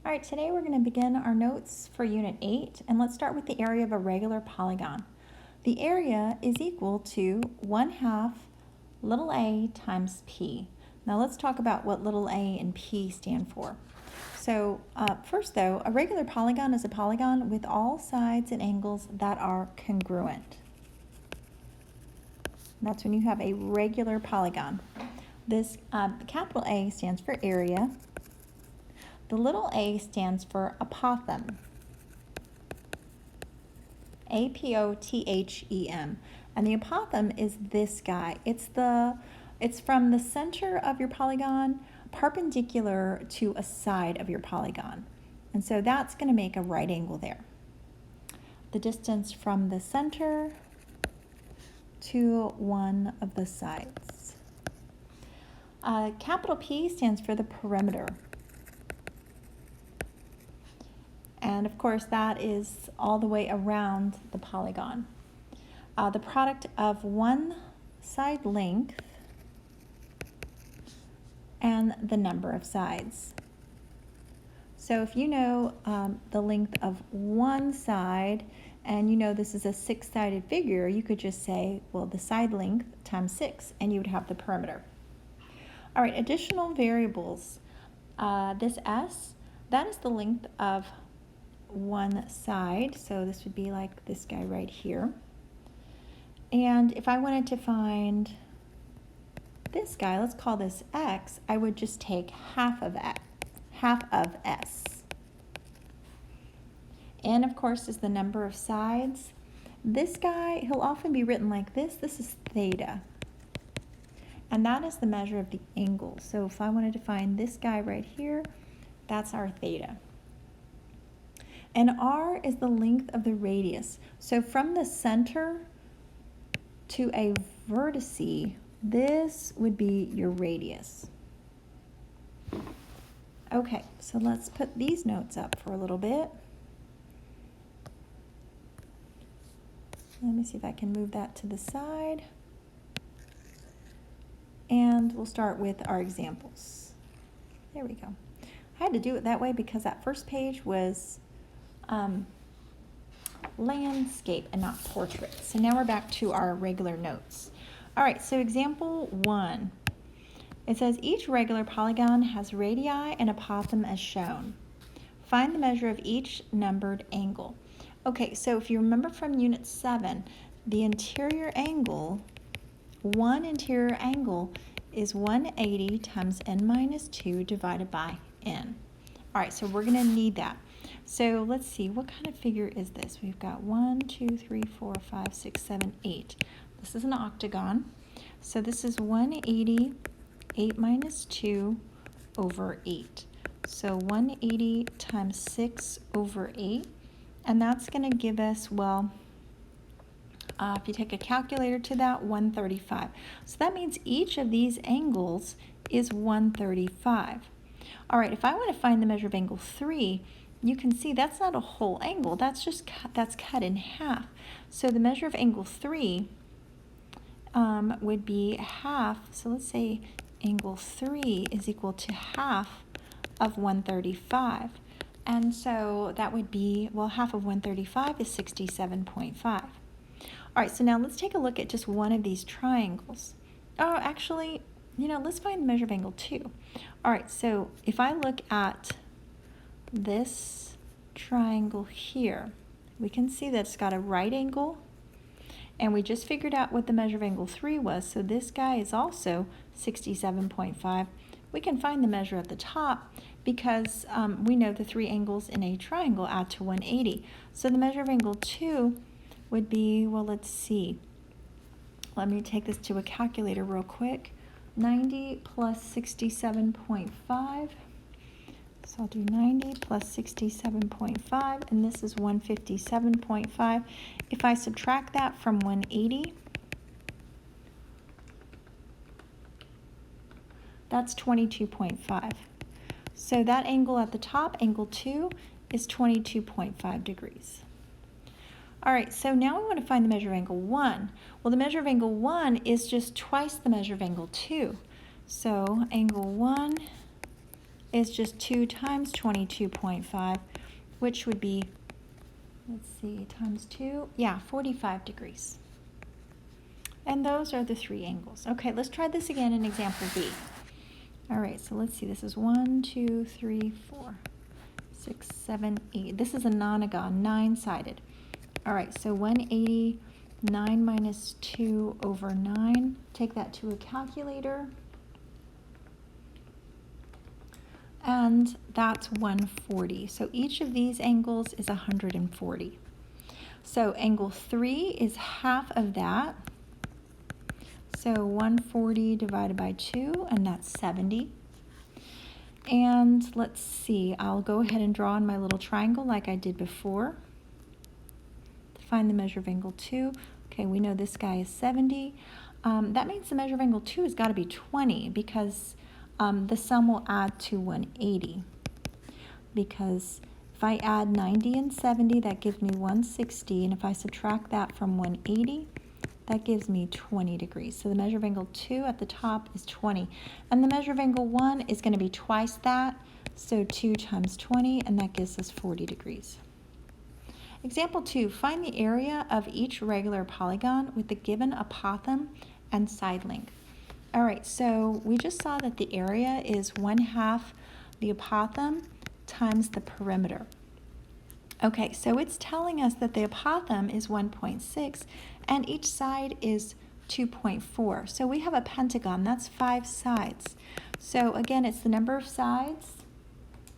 All right, today we're going to begin our notes for Unit 8, and let's start with the area of a regular polygon. The area is equal to 1/2 little a times p. Now let's talk about what little a and p stand for. So first though, a regular polygon is a polygon with all sides and angles that are congruent. That's when you have a regular polygon. This capital A stands for area. The little a stands for apothem. A-P-O-T-H-E-M. And the apothem is this guy. It's from the center of your polygon perpendicular to a side of your polygon. And so that's going to make a right angle there. The distance from the center to one of the sides. Capital P stands for the perimeter. And of course that is all the way around the polygon. The product of one side length and the number of sides. So if you know the length of one side and you know this is a six-sided figure, you could just say, well, the side length times 6, and you would have the perimeter. All right, additional variables. This S, that is the length of one side, so this would be like this guy right here. And if I wanted to find this guy, let's call this X, I would just take half of S. N, of course, is the number of sides. This guy, he'll often be written like this. This is theta. And that is the measure of the angle. So if I wanted to find this guy right here, that's our theta. And R is the length of the radius. So from the center to a vertice, this would be your radius. Okay, so let's put these notes up for a little bit. Let me see if I can move that to the side. And we'll start with our examples. There we go. I had to do it that way because that first page was landscape and not portrait. So now we're back to our regular notes. All right, so example 1. It says each regular polygon has radii and apothem as shown. Find the measure of each numbered angle. Okay, so if you remember from Unit 7, the interior angle, one interior angle is 180 times n minus 2 divided by n. All right, so we're going to need that. So let's see, what kind of figure is this? We've got 1, 2, 3, 4, 5, 6, 7, 8. This is an octagon. So this is 180, 8 minus 2 over 8. So 180 times 6 over 8. And that's going to give us, well, if you take a calculator to that, 135. So that means each of these angles is 135. All right, if I want to find the measure of angle 3, you can see that's not a whole angle. That's just that's cut in half. So the measure of angle 3 would be half. So let's say angle 3 is equal to half of 135. And so that would be, well, half of 135 is 67.5. All right, so now let's take a look at just one of these triangles. Oh, actually, let's find the measure of angle 2. All right, so if I look at this triangle here, we can see that it's got a right angle, and we just figured out what the measure of angle 3 was, so this guy is also 67.5. We can find the measure at the top because we know the three angles in a triangle add to 180. So the measure of angle 2 would be, well, let's see. Let me take this to a calculator real quick. 90 plus 67.5. So I'll do 90 plus 67.5, and this is 157.5. If I subtract that from 180, that's 22.5. So that angle at the top, angle 2, is 22.5 degrees. All right, so now we want to find the measure of angle 1. Well, the measure of angle 1 is just twice the measure of angle 2. So angle 1 is just 2 times 22.5, which would be, let's see, times 2, yeah, 45 degrees. And those are the 3 angles. Okay, let's try this again in example B. All right, so let's see, this is 1, 2, 3, 4, 6, 7, 8. This is a nonagon, 9-sided. All right, so 180, 9 minus 2 over 9. Take that to a calculator. And that's 140. So each of these angles is 140. So angle 3 is half of that. So 140 divided by 2, and that's 70. And let's see, I'll go ahead and draw in my little triangle like I did before. To find the measure of angle 2. Okay, we know this guy is 70. That means the measure of angle 2 has got to be 20 because the sum will add to 180. Because if I add 90 and 70, that gives me 160. And if I subtract that from 180, that gives me 20 degrees. So the measure of angle 2 at the top is 20. And the measure of angle 1 is going to be twice that. So 2 times 20, and that gives us 40 degrees. Example 2, find the area of each regular polygon with the given apothem and side length. All right, so we just saw that the area is 1/2 the apothem times the perimeter. Okay, so it's telling us that the apothem is 1.6 and each side is 2.4. So we have a pentagon, that's 5 sides. So again, it's the number of sides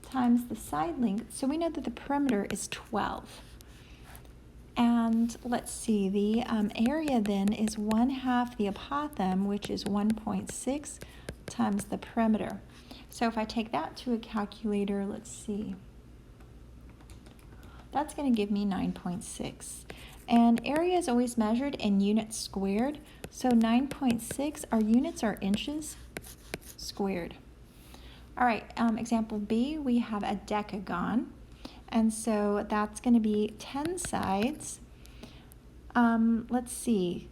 times the side length. So we know that the perimeter is 12. And let's see, the area then is 1/2 the apothem, which is 1.6 times the perimeter. So if I take that to a calculator, let's see. That's going to give me 9.6. And area is always measured in units squared. So 9.6, our units are inches squared. All right, example B, we have a decagon. And so that's going to be 10 sides. Let's see.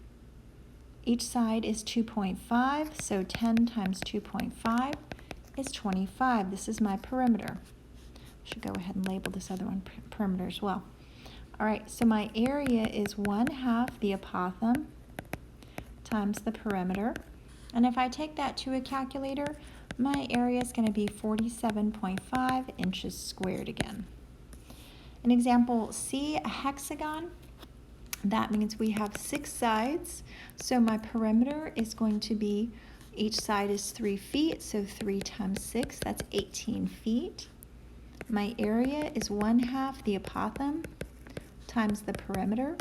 Each side is 2.5, so 10 times 2.5 is 25. This is my perimeter. Should go ahead and label this other one perimeter as well. All right, so my area is 1/2 the apothem times the perimeter. And if I take that to a calculator, my area is going to be 47.5 inches squared again. In example C, a hexagon. That means we have 6 sides. So my perimeter is going to be, each side is 3 feet, so 3 times 6, that's 18 feet. My area is 1/2 the apothem times the perimeter.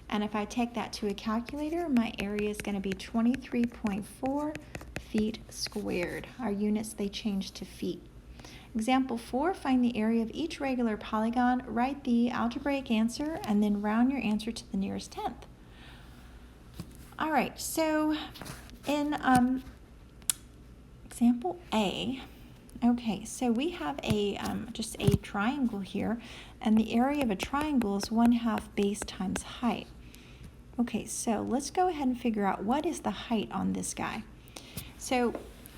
And if I take that to a calculator, my area is going to be 23.4 feet squared. Our units, they change to feet. Example 4, find the area of each regular polygon. Write the algebraic answer and then round your answer to the nearest tenth. All right, so in example A, okay, so we have a just a triangle here, and the area of a triangle is 1/2 base times height. Okay, so let's go ahead and figure out what is the height on this guy. So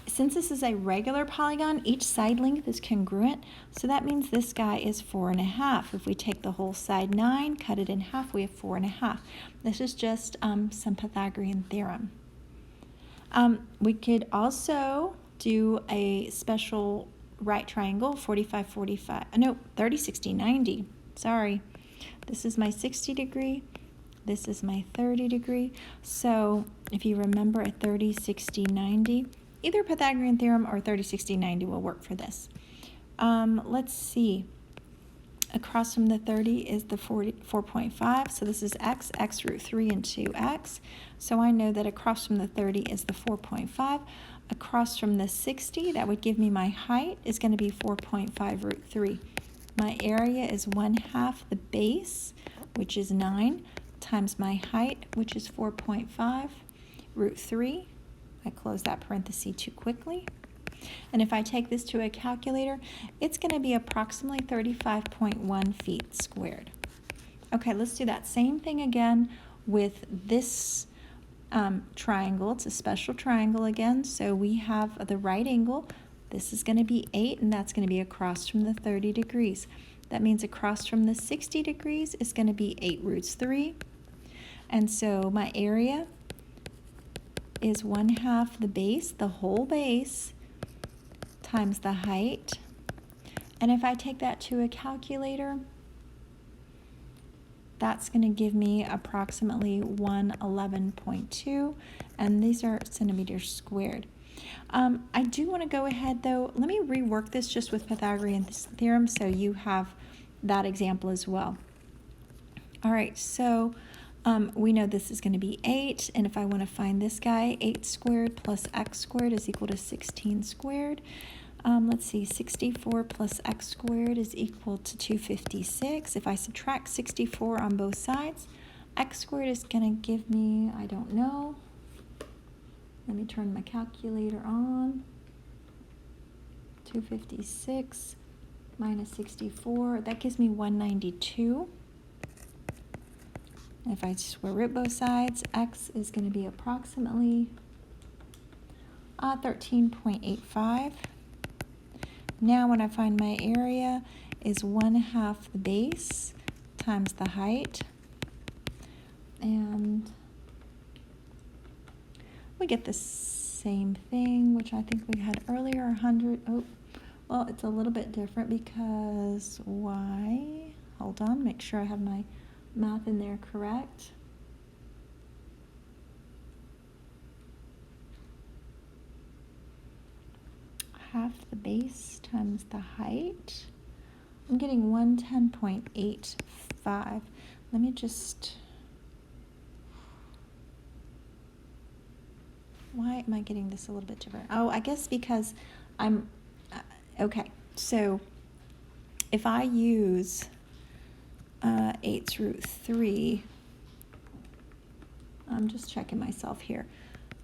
since this is a regular polygon, each side length is congruent, so that means this guy is 4.5. If we take the whole side 9, cut it in half, we have 4.5. This is just some Pythagorean theorem. We could also do a special right triangle, 45, 45, no, 30, 60, 90. Sorry, this is my 60 degree, this is my 30 degree. So if you remember a 30, 60, 90, either Pythagorean theorem or 30, 60, 90 will work for this. Let's see. Across from the 30 is the 4.5, so this is x root 3 and 2x. So I know that across from the 30 is the 4.5. Across from the 60, that would give me my height, is going to be 4.5 root 3. My area is 1/2 the base, which is 9, times my height, which is 4.5 root 3. I closed that parenthesis too quickly. And if I take this to a calculator, it's going to be approximately 35.1 feet squared. Okay, let's do that same thing again with this triangle. It's a special triangle again. So we have the right angle This is going to be 8, and that's going to be across from the 30 degrees. That means across from the 60 degrees is going to be 8 roots 3. And so my area is 1/2 the base, the whole base, times the height. And if I take that to a calculator, that's going to give me approximately 111.2, and these are centimeters squared. I do want to go ahead though, let me rework this just with Pythagorean theorem so you have that example as well. All right, so we know this is going to be 8, and if I want to find this guy, 8 squared plus x squared is equal to 16 squared. Let's see, 64 plus x squared is equal to 256. If I subtract 64 on both sides, x squared is going to give me, I don't know. Let me turn my calculator on. 256 minus 64, that gives me 192. If I square root both sides, x is going to be approximately 13.85. Now when I find my area is 1/2 the base times the height, and we get the same thing, which I think we had earlier, 100. Oh, well, it's a little bit different because y, hold on, make sure I have my math in there correct. Half the base times the height. I'm getting 110.85. Let me just, why am I getting this a little bit different? Oh, I guess because I'm, okay, so if I use 8's root 3, I'm just checking myself here.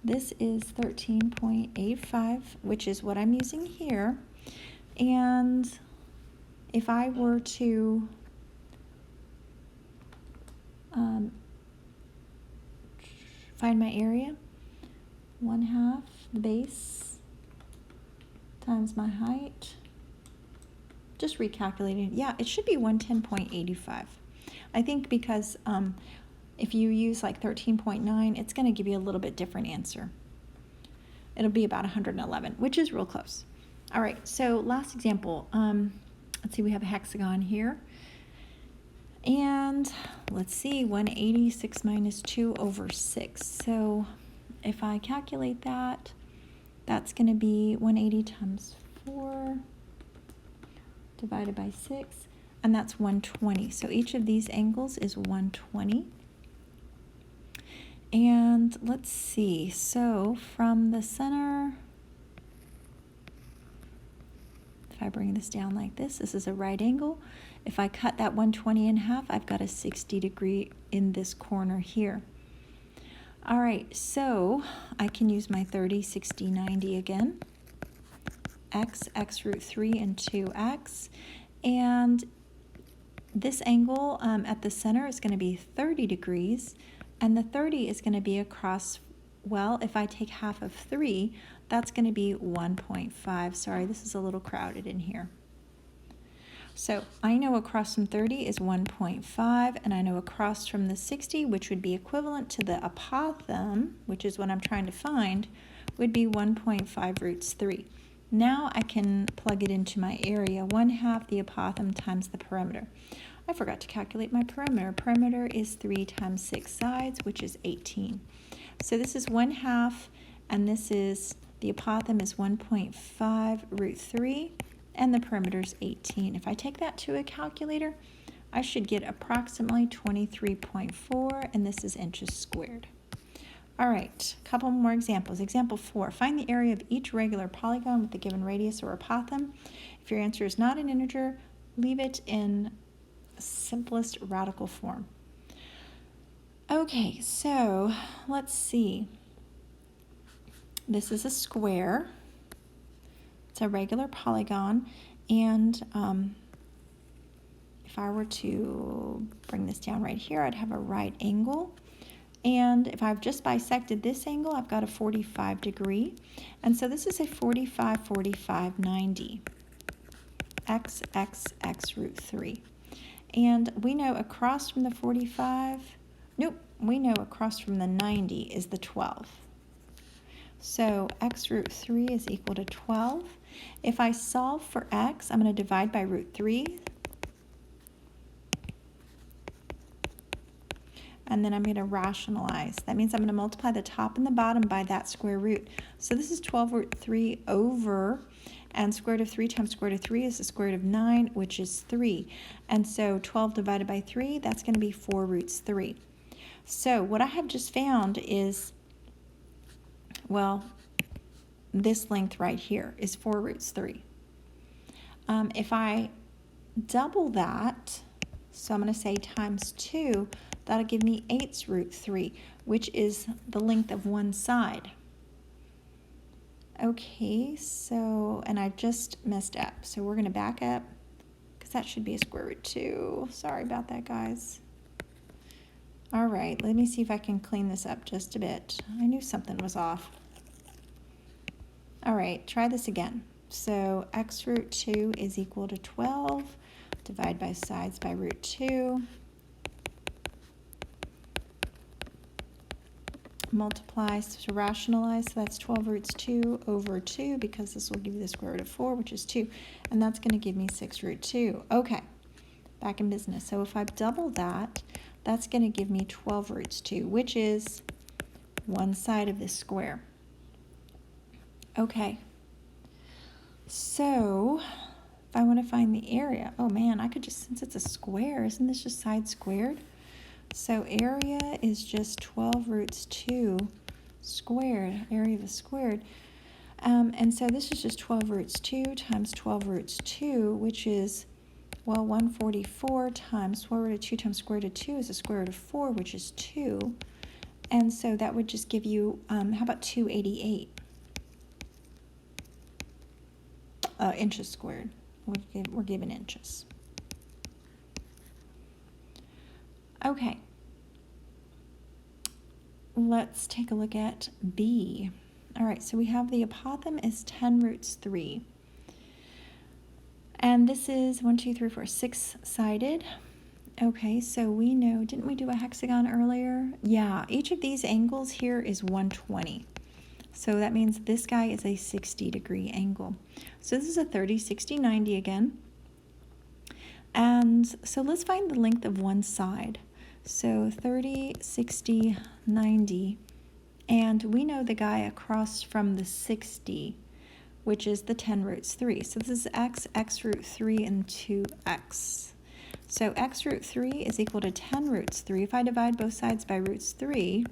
This is 13.85, which is what I'm using here. And if I were to find my area, 1/2 the base times my height, just recalculating, yeah, it should be 110.85. I think because if you use like 13.9, it's going to give you a little bit different answer. It'll be about 111, which is real close. All right, so last example. Let's see, we have a hexagon here. And let's see, 186 minus 2 over 6. So if I calculate that, that's going to be 180 times 4 divided by 6, and that's 120. So each of these angles is 120. And let's see, so from the center, if I bring this down like this is a right angle. If I cut that 120 in half, I've got a 60 degree in this corner here. All right, so I can use my 30, 60, 90 again. X root 3, and 2x. And this angle at the center is going to be 30 degrees. And the 30 is going to be across, well, if I take half of 3, that's going to be 1.5. Sorry, this is a little crowded in here. So I know across from 30 is 1.5, and I know across from the 60, which would be equivalent to the apothem, which is what I'm trying to find, would be 1.5 roots 3. Now I can plug it into my area, 1/2 the apothem times the perimeter. I forgot to calculate my perimeter. Perimeter is 3 times 6 sides, which is 18. So this is 1/2, and this is, the apothem is 1.5 root 3, and the perimeter is 18. If I take that to a calculator, I should get approximately 23.4, and this is inches squared. All right, a couple more examples. Example 4, find the area of each regular polygon with the given radius or apothem. If your answer is not an integer, leave it in simplest radical form. Okay, so let's see. This is a square. It's a regular polygon, and if I were to bring this down right here, I'd have a right angle, And if I've just bisected this angle, I've got a 45 degree. And so this is a 45, 45, 90. X, x root 3. And we know across from the 45, nope, we know across from the 90 is the 12. So x root 3 is equal to 12. If I solve for x, I'm going to divide by root 3. And then I'm going to rationalize. That means I'm going to multiply the top and the bottom by that square root. So this is 12 root 3 over, and square root of 3 times square root of 3 is the square root of 9, which is 3. And so 12 divided by 3, that's going to be 4 roots 3. So what I have just found is, well, this length right here is 4 roots 3. If I double that, so I'm going to say times 2, that'll give me 8 root 3, which is the length of one side. Okay, so, and I just messed up. So we're going to back up, because that should be a square root 2. Sorry about that, guys. All right, let me see if I can clean this up just a bit. I knew something was off. All right, try this again. So x root 2 is equal to 12. Divide by sides by root 2. Multiply to rationalize, so that's 12 roots 2 over 2, because this will give you the square root of 4, which is 2, and that's going to give me 6 root 2. Okay, back in business. So if I double that, that's going to give me 12 roots 2, which is one side of this square. Okay, so if I want to find the area, oh man, I could just, since it's a square, isn't this just side squared? So area is just 12 roots 2 squared, area of a squared. And so this is just 12 roots 2 times 12 roots 2, which is, well, 144 times square root of 2 times square root of 2 is the square root of 4, which is 2. And so that would just give you, how about 288 inches squared? We're given inches. Okay, let's take a look at B. All right, so we have the apothem is 10 roots 3. And this is 1, 2, 3, 4, 6-sided. Okay, so we know, didn't we do a hexagon earlier? Yeah, each of these angles here is 120. So that means this guy is a 60-degree angle. So this is a 30, 60, 90 again. And so let's find the length of one side. So 30, 60, 90, and we know the guy across from the 60, which is the 10 roots 3. So this is x root 3, and 2x. So x root 3 is equal to 10 roots 3. If I divide both sides by roots 3,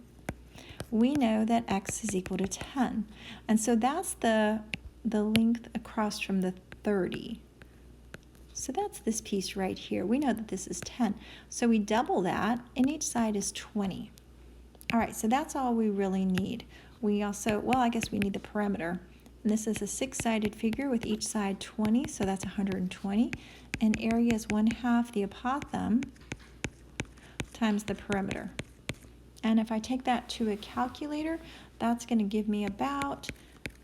we know that x is equal to 10. And so that's the length across from the 30. So that's this piece right here. We know that this is 10. So we double that, and each side is 20. All right, so that's all we really need. We also, well, I guess we need the perimeter. And this is a 6-sided figure with each side 20, so that's 120. And area is 1/2 the apothem times the perimeter. And if I take that to a calculator, that's going to give me about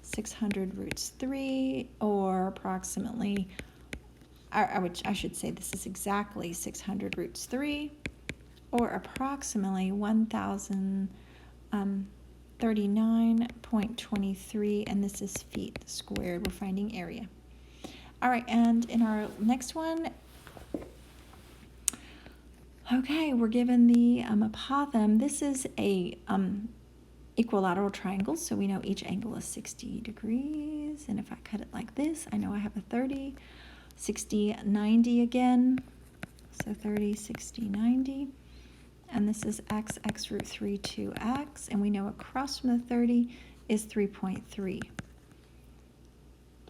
600 roots 3, or approximately, I should say this is exactly 600 roots 3, or approximately 1,039.23, and this is feet squared. We're finding area. All right, and in our next one, okay, we're given the apothem. This is a equilateral triangle, so we know each angle is 60 degrees, and if I cut it like this, I know I have a 30, 60, 90 again, so 30, 60, 90, and this is x root 3, 2x, and we know across from the 30 is 3.3.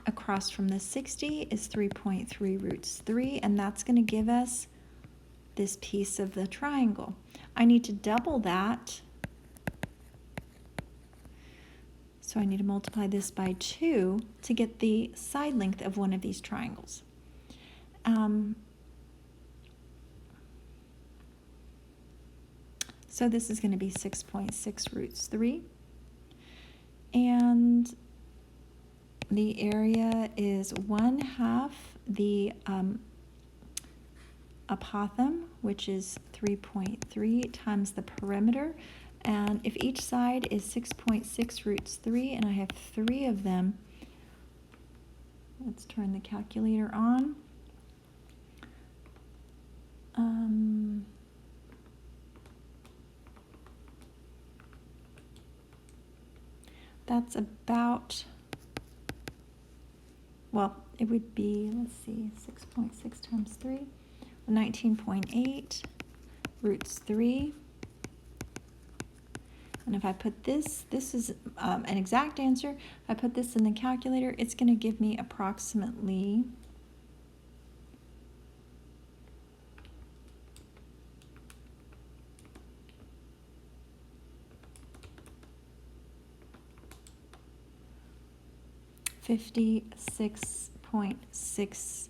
Across from the 60 is 3.3 roots 3, and that's going to give us this piece of the triangle. I need to double that, so I need to multiply this by 2 to get the side length of one of these triangles. So this is going to be 6.6 roots 3. And the area is 1/2 the apothem, which is 3.3 times the perimeter. And if each side is 6.6 roots 3, and I have 3 of them, let's turn the calculator on. That's about, well, it would be, let's see, 6.6 times 3, 19.8 roots 3. And if I put this is an exact answer. If I put this in the calculator, it's going to give me approximately 56.6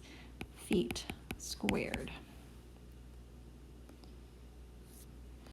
feet squared.